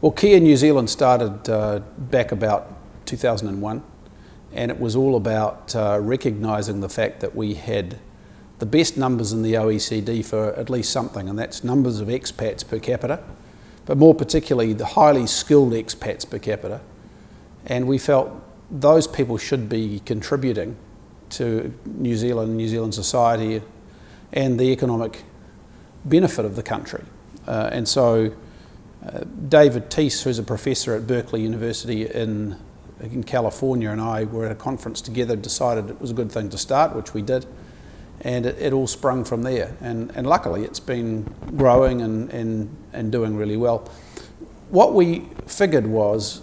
Well, KeaNewZealand started back about 2001, and it was all about recognising the fact that we had the best numbers in the OECD for at least something, and that's numbers of expats per capita, but more particularly the highly skilled expats per capita. And we felt those people should be contributing to New Zealand society and the economic benefit of the country. And so David Teese, who's a professor at Berkeley University in California, and I were at a conference together, decided it was a good thing to start, which we did, and it all sprung from there. And luckily it's been growing and doing really well. What we figured was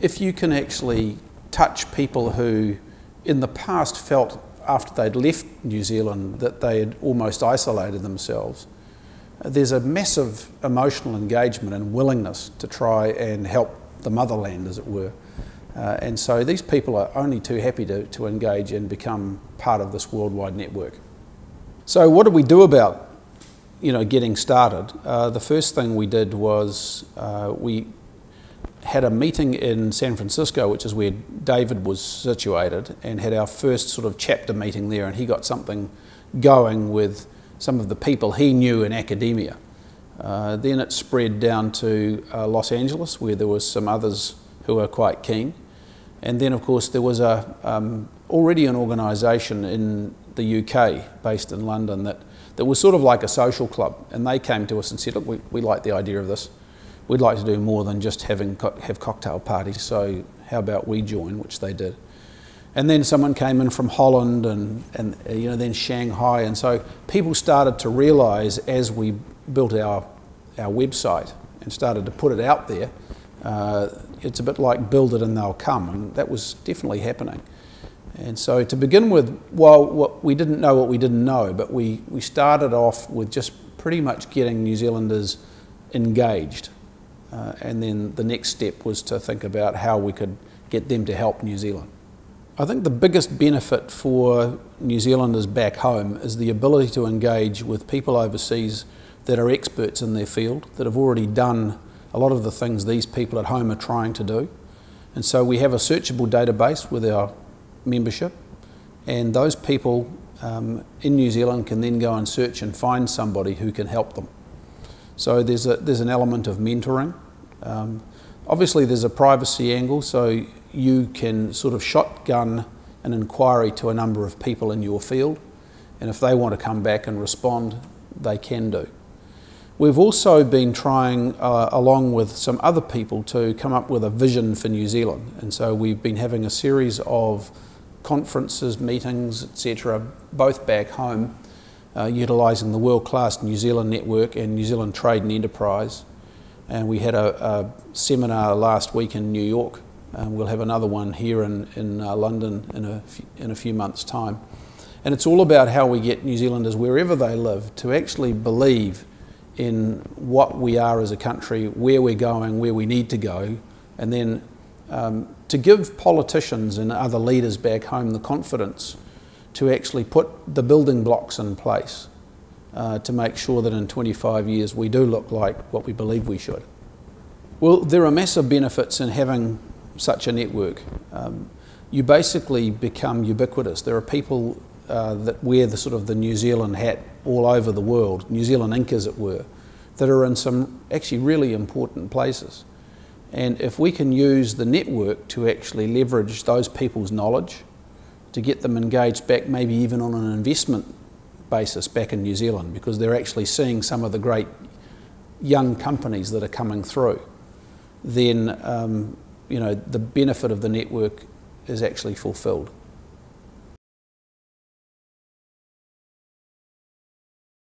if you can actually touch people who in the past felt after they'd left New Zealand that they had almost isolated themselves, there's a massive emotional engagement and willingness to try and help the motherland, as it were. And so these people are only too happy to engage and become part of this worldwide network. So what did we do about getting started? The first thing we did was we had a meeting in San Francisco, which is where David was situated, and had our first sort of chapter meeting there, and he got something going with some of the people he knew in academia. Then it spread down to Los Angeles, where there was some others who were quite keen. And then, of course, there was already an organisation in the UK, based in London, that was sort of like a social club. And they came to us and said, look, we like the idea of this. We'd like to do more than just have cocktail parties, so how about we join, which they did. And then someone came in from Holland and then Shanghai, and so people started to realise as we built our website and started to put it out there, it's a bit like build it and they'll come, and that was definitely happening. And so to begin with, we didn't know what we didn't know, but we started off with just pretty much getting New Zealanders engaged. And then the next step was to think about how we could get them to help New Zealand. I think the biggest benefit for New Zealanders back home is the ability to engage with people overseas that are experts in their field, that have already done a lot of the things these people at home are trying to do. And so we have a searchable database with our membership, and those people in New Zealand can then go and search and find somebody who can help them. So there's an element of mentoring. Obviously there's a privacy angle, so you can sort of shotgun an inquiry to a number of people in your field, and if they want to come back and respond, they can do. We've also been trying, along with some other people, to come up with a vision for New Zealand, and so we've been having a series of conferences, meetings, etc., both back home, utilising the world-class New Zealand network and New Zealand Trade and Enterprise. And we had a seminar last week in New York. We'll have another one here in London in a few months' time. And it's all about how we get New Zealanders, wherever they live, to actually believe in what we are as a country, where we're going, where we need to go, and then to give politicians and other leaders back home the confidence to actually put the building blocks in place to make sure that in 25 years we do look like what we believe we should. Well, there are massive benefits in having such a network. You basically become ubiquitous. There are people that wear the sort of the New Zealand hat all over the world, New Zealand ink as it were, that are in some actually really important places. And if we can use the network to actually leverage those people's knowledge, to get them engaged back, maybe even on an investment basis back in New Zealand, because they're actually seeing some of the great young companies that are coming through, then the benefit of the network is actually fulfilled.